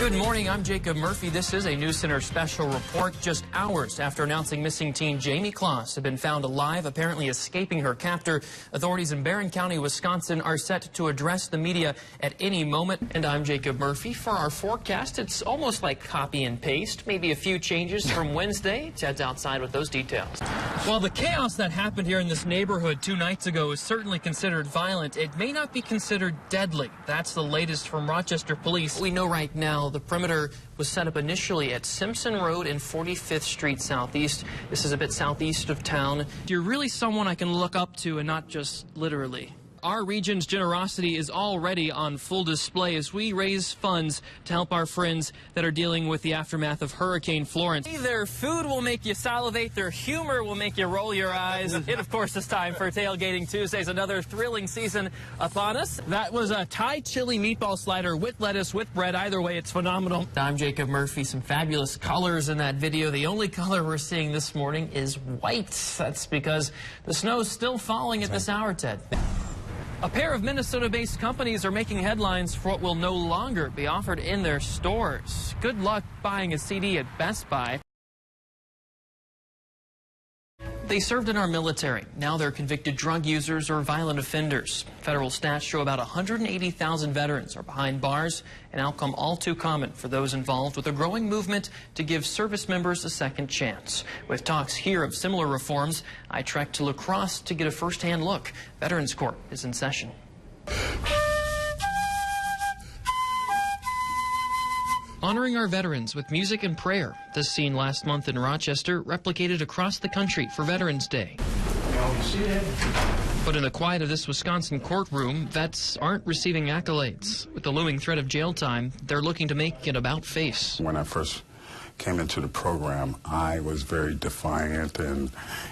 Good morning, I'm Jacob Murphy. This is a News Center special report. Just hours after announcing missing teen Jamie Kloss had been found alive, apparently escaping her captor, authorities in Barron County, Wisconsin are set to address the media at any moment. And I'm Jacob Murphy. For our forecast, it's almost like copy and paste. Maybe a few changes from Wednesday. Ted's outside with those details. While the chaos that happened here in this neighborhood 2 nights ago is certainly considered violent, it may not be considered deadly. That's the latest from Rochester police. We know right now the perimeter was set up initially at Simpson Road and 45th Street Southeast. This is a bit southeast of town. You're really someone I can look up to and not just literally. Our region's generosity is already on full display as we raise funds to help our friends that are dealing with the aftermath of Hurricane Florence. Their food will make you salivate, their humor will make you roll your eyes. It, of course, is time for Tailgating Tuesdays, another thrilling season upon us. That was a Thai chili meatball slider with lettuce, with bread. Either way, it's phenomenal. I'm Jacob Murphy. Some fabulous colors in that video. The only color we're seeing this morning is white. That's because the snow's still falling at this hour, Ted. A pair of Minnesota-based companies are making headlines for what will no longer be offered in their stores. Good luck buying a CD at Best Buy. They served in our military. Now they're convicted drug users or violent offenders. Federal stats show about 180,000 veterans are behind bars, an outcome all too common for those involved with a growing movement to give service members a second chance. With talks here of similar reforms, I trekked to La Crosse to get a first-hand look. Veterans Court is in session. Honoring our veterans with music and prayer. This scene last month in Rochester replicated across the country for Veterans Day. But in the quiet of this Wisconsin courtroom, vets aren't receiving accolades. With the looming threat of jail time, they're looking to make it about face. When I first came into the program, I was very defiant and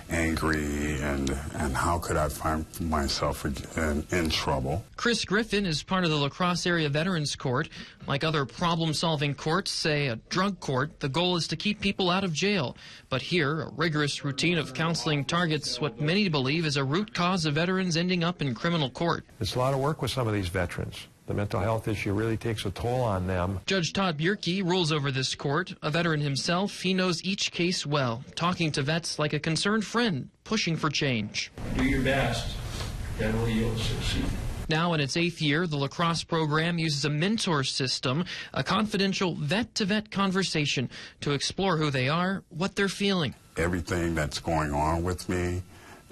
angry, and how could I find myself in trouble? Chris Griffin is part of the La Crosse Area Veterans Court. Like other problem-solving courts, say a drug court, the goal is to keep people out of jail. But here, a rigorous routine of counseling targets what many believe is a root cause of veterans ending up in criminal court. It's a lot of work with some of these veterans. The mental health issue really takes a toll on them. Judge Todd Bierke rules over this court. A veteran himself, he knows each case well, talking to vets like a concerned friend, pushing for change. Do your best, generally you'll succeed. Now in its 8th year, the La Crosse program uses a mentor system, a confidential vet-to-vet conversation to explore who they are, what they're feeling. Everything that's going on with me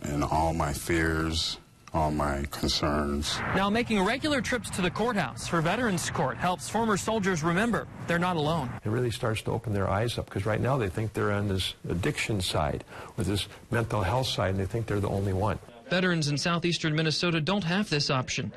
and all my fears, all my concerns. Now making regular trips to the courthouse for Veterans Court helps former soldiers remember they're not alone. It really starts to open their eyes up, because right now they think they're on this addiction side or this mental health side, and they think they're the only one. Veterans in southeastern Minnesota don't have this option.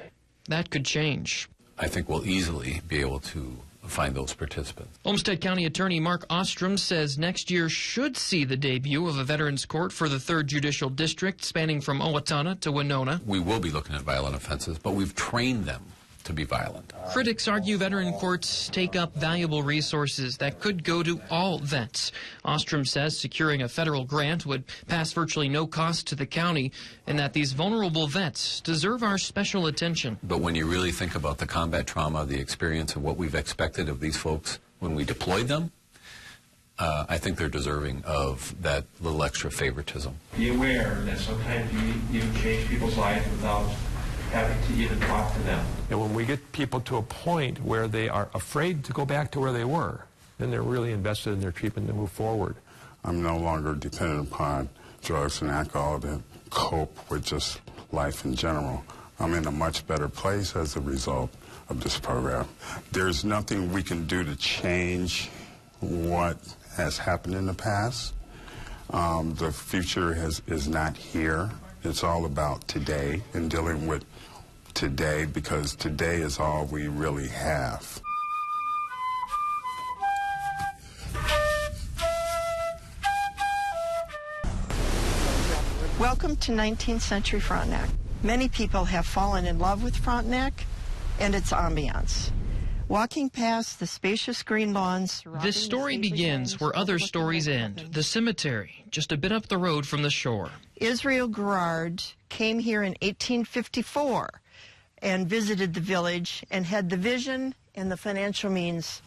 That could change. I think we'll easily be able to find those participants. Olmsted County Attorney Mark Ostrom says next year should see the debut of a Veterans Court for the 3rd Judicial District, spanning from Owatonna to Winona. We will be looking at violent offenses, but we've trained them to be violent. Critics argue veteran courts take up valuable resources that could go to all vets. Ostrom says securing a federal grant would pass virtually no cost to the county, and that these vulnerable vets deserve our special attention. But when you really think about the combat trauma, the experience, and what we've expected of these folks when we deployed them, I think they're deserving of that little extra favoritism. Be aware that sometimes you change people's lives without having to even talk to them. And when we get people to a point where they are afraid to go back to where they were, then they're really invested in their treatment to move forward. I'm no longer dependent upon drugs and alcohol to cope with just life in general. I'm in a much better place as a result of this program. There's nothing we can do to change what has happened in the past. The future is not here. It's all about today and dealing with today, because today is all we really have. Welcome to 19th Century Frontenac. Many people have fallen in love with Frontenac and its ambiance. Walking past the spacious green lawns... This story begins where other stories end, the cemetery, just a bit up the road from the shore. Israel Gerard came here in 1854 and visited the village and had the vision and the financial means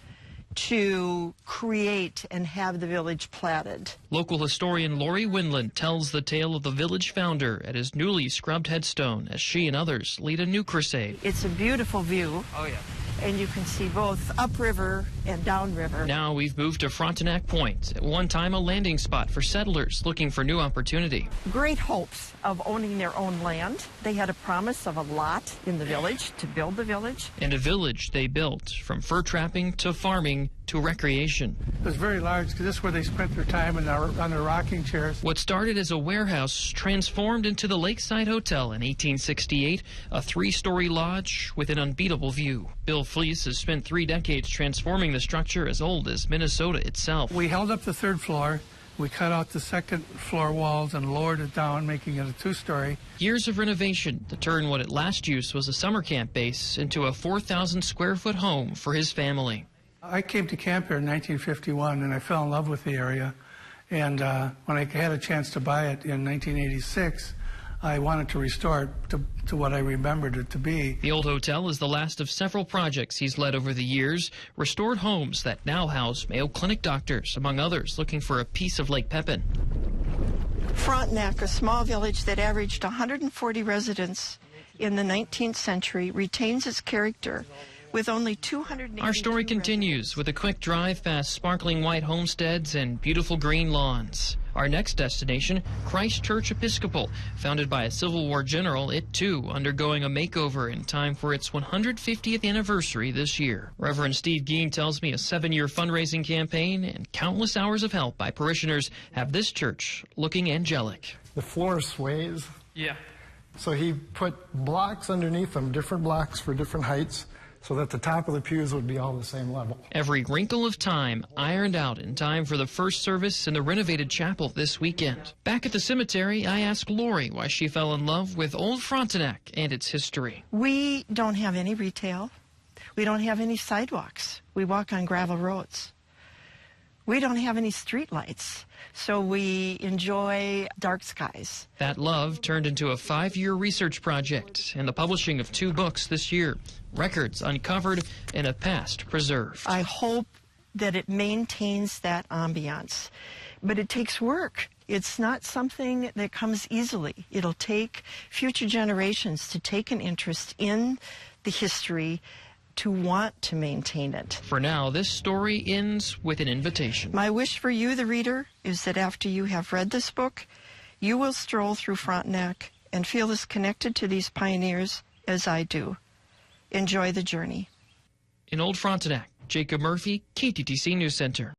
to create and have the village platted. Local historian Lori Winland tells the tale of the village founder at his newly scrubbed headstone as she and others lead a new crusade. It's a beautiful view. Oh, yeah. And you can see both upriver and downriver. Now we've moved to Frontenac Point, at one time a landing spot for settlers looking for new opportunity. Great hopes of owning their own land. They had a promise of a lot in the village to build the village. And a village they built, from fur trapping to farming to recreation. It was very large because this is where they spent their time on their rocking chairs. What started as a warehouse transformed into the Lakeside Hotel in 1868, a 3-story lodge with an unbeatable view. Bill Fleece has spent 3 decades transforming the structure as old as Minnesota itself. We held up the 3rd floor. We cut out the 2nd floor walls and lowered it down, making it a 2-story. Years of renovation to turn what at last use was a summer camp base into a 4,000 square foot home for his family. I came to camp here in 1951 and I fell in love with the area. And when I had a chance to buy it in 1986, I wanted to restore it to what I remembered it to be. The old hotel is the last of several projects he's led over the years, restored homes that now house Mayo Clinic doctors, among others, looking for a piece of Lake Pepin. Frontenac, a small village that averaged 140 residents in the 19th century, retains its character with only 280. Our story continues with a quick drive past sparkling white homesteads and beautiful green lawns. Our next destination, Christ Church Episcopal, founded by a Civil War general, it too undergoing a makeover in time for its 150th anniversary this year. Reverend Steve Geen tells me a 7-year fundraising campaign and countless hours of help by parishioners have this church looking angelic. The floor sways. Yeah. So he put blocks underneath them, different blocks for different heights, so that the top of the pews would be all the same level. Every wrinkle of time ironed out in time for the first service in the renovated chapel this weekend. Back at the cemetery, I asked Lori why she fell in love with Old Frontenac and its history. We don't have any retail. We don't have any sidewalks. We walk on gravel roads. We don't have any street lights, so we enjoy dark skies. That love turned into a 5-year research project and the publishing of 2 books this year, records uncovered and a past preserved. I hope that it maintains that ambiance, but it takes work. It's not something that comes easily. It'll take future generations to take an interest in the history, to want to maintain it. For now, this story ends with an invitation. My wish for you, the reader, is that after you have read this book, you will stroll through Frontenac and feel as connected to these pioneers as I do. Enjoy the journey. In Old Frontenac, Jacob Murphey, KTTC News Center.